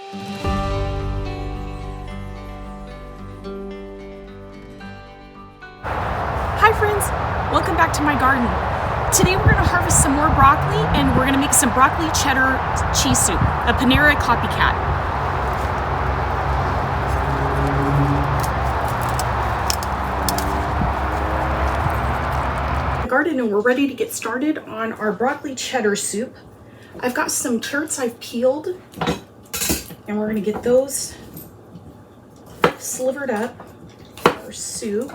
Hi friends, welcome back to my garden. Today we're going to harvest some more broccoli and we're going to make some broccoli cheddar cheese soup, a Panera copycat. Garden and we're ready to get started on our broccoli cheddar soup. I've got some carrots I've peeled and we're going to get those slivered up for our soup.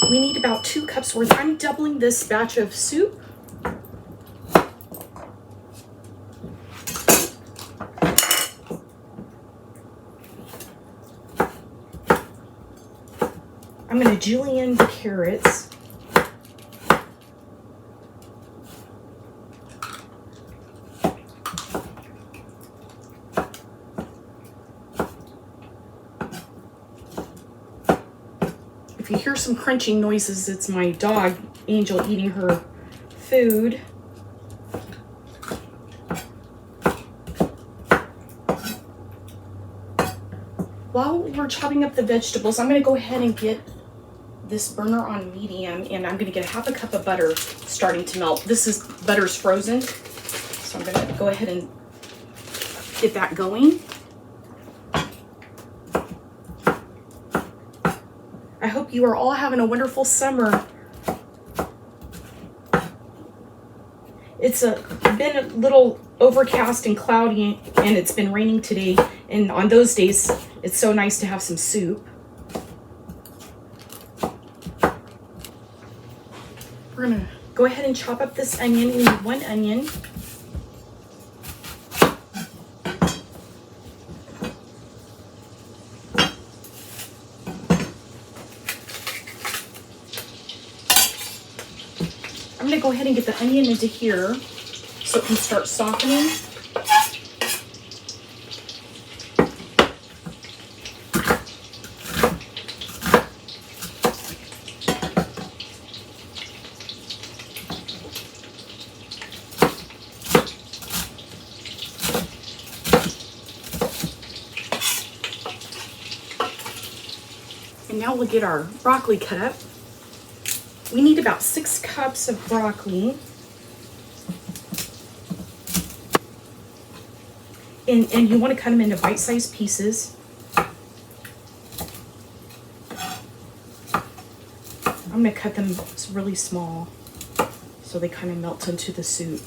We need about 2 cups worth. I'm doubling this batch of soup. I'm going to julienne the carrots. If you hear some crunching noises, it's my dog, Angel, eating her food. While we're chopping up the vegetables, I'm going to go ahead and get this burner on medium, and I'm going to get 1/2 cup of butter starting to melt. Butter's frozen, so I'm going to go ahead and get that going. I hope you are all having a wonderful summer. It's been a little overcast and cloudy, and it's been raining today, and on those days it's so nice to have some soup. We're gonna go ahead and chop up this onion. We need 1 onion. I'm going to go ahead and get the onion into here so it can start softening. And now we'll get our broccoli cut up. We need about 6 cups of broccoli. And you want to cut them into bite-sized pieces. I'm going to cut them really small so they kind of melt into the soup.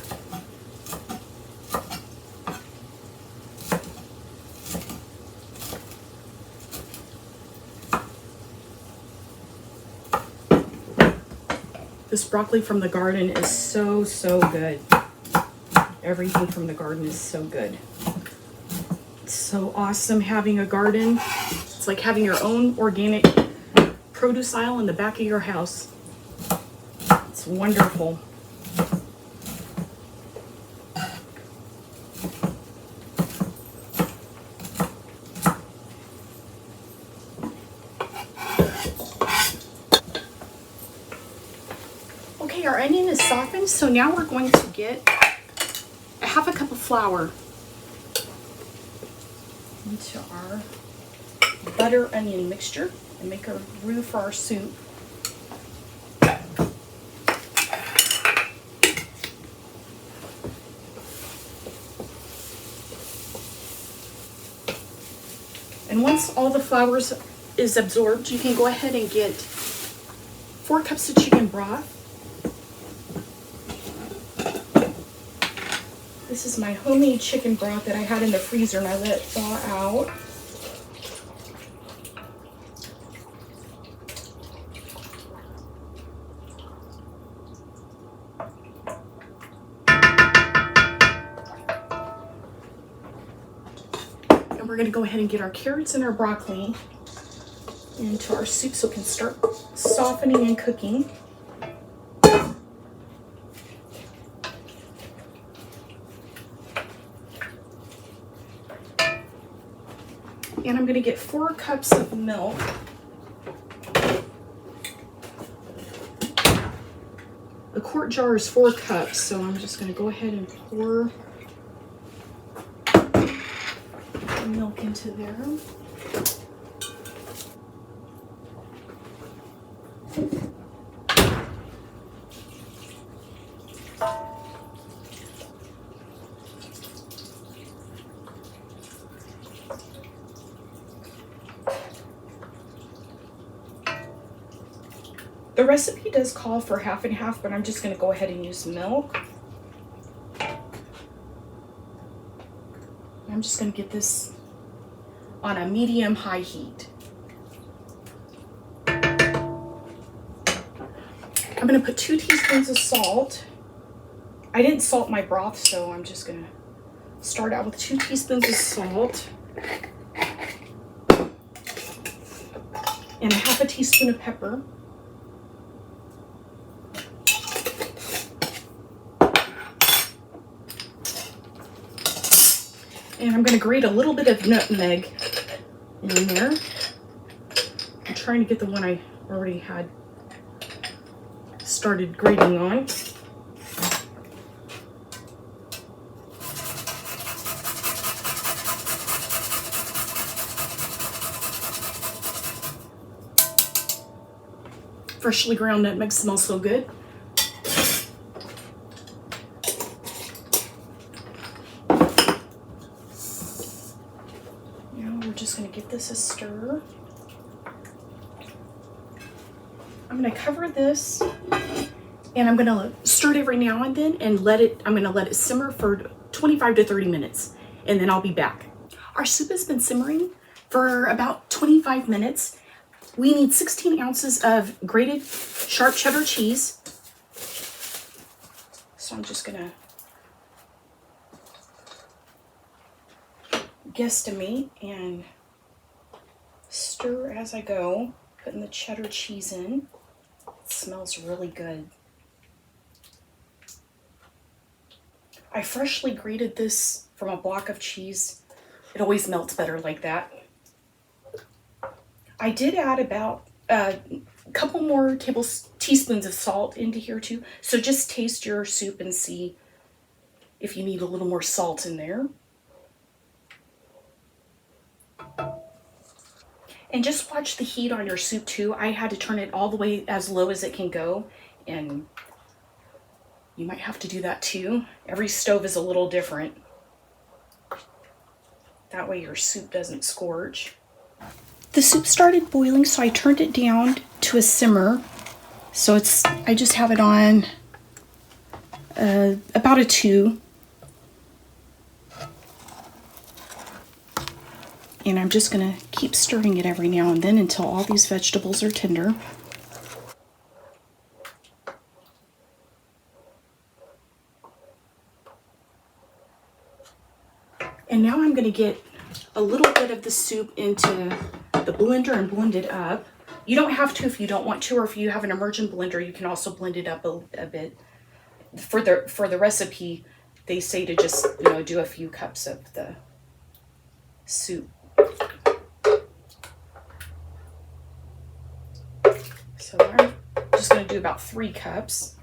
This broccoli from the garden is so good. Everything from the garden is so good. It's so awesome having a garden. It's like having your own organic produce aisle in the back of your house. It's wonderful. Okay, our onion is softened, so now we're going to get 1/2 cup of flour into our butter onion mixture and make a roux for our soup. And once all the flour is absorbed, you can go ahead and get 4 cups of chicken broth. This is my homemade chicken broth that I had in the freezer and I let it thaw out. And we're going to go ahead and get our carrots and our broccoli into our soup so it can start softening and cooking. And I'm going to get 4 cups of milk. A quart jar is 4 cups, so I'm just going to go ahead and pour the milk into there. The recipe does call for half and half, but I'm just going to go ahead and use milk. I'm just going to get this on a medium-high heat. I'm going to put 2 teaspoons of salt. I didn't salt my broth, so I'm just going to start out with 2 teaspoons of salt and a half a teaspoon of pepper. And I'm going to grate a little bit of nutmeg in there. I'm trying to get the one I already had started grating on. Freshly ground nutmeg smells so good. Just going to give this a stir. I'm going to cover this and I'm going to stir it every now and then and I'm going to let it simmer for 25 to 30 minutes and then I'll be back. Our soup has been simmering for about 25 minutes. We need 16 ounces of grated sharp cheddar cheese. So I'm just going to guesstimate and stir as I go, putting the cheddar cheese in. It smells really good. I freshly grated this from a block of cheese. It always melts better like that. I did add about a couple more teaspoons of salt into here too. So just taste your soup and see if you need a little more salt in there. And just watch the heat on your soup too. I had to turn it all the way as low as it can go, and you might have to do that too. Every stove is a little different. That way your soup doesn't scorch. The soup started boiling, so I turned it down to a simmer. So I just have it on about a 2. And I'm just going to keep stirring it every now and then until all these vegetables are tender. And now I'm going to get a little bit of the soup into the blender and blend it up. You don't have to if you don't want to, or if you have an immersion blender, you can also blend it up a bit. For the recipe, they say to just, do a few cups of the soup. So I'm just going to do about 3 cups.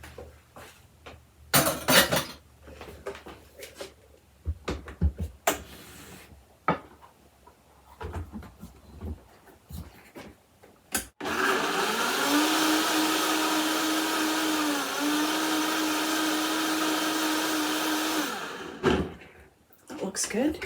That looks good.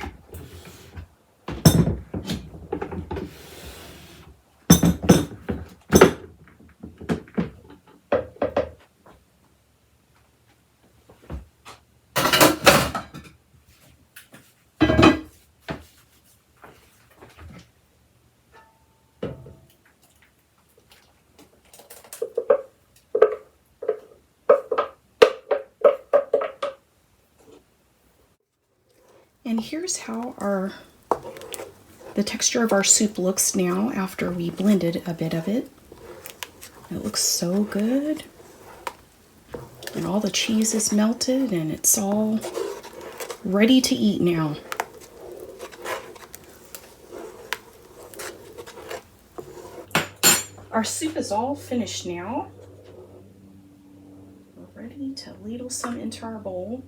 And here's how the texture of our soup looks now after we blended a bit of it. It looks so good. And all the cheese is melted and it's all ready to eat now. Our soup is all finished now. We're ready to ladle some into our bowl.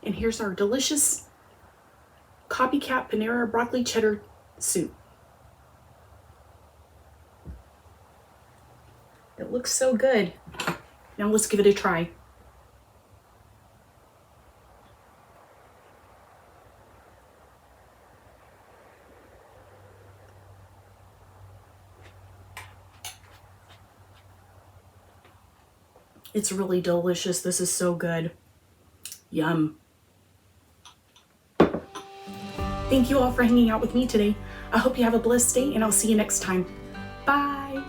And here's our delicious copycat Panera broccoli cheddar soup. It looks so good. Now let's give it a try. It's really delicious. This is so good. Yum. Thank you all for hanging out with me today. I hope you have a blessed day, and I'll see you next time. Bye.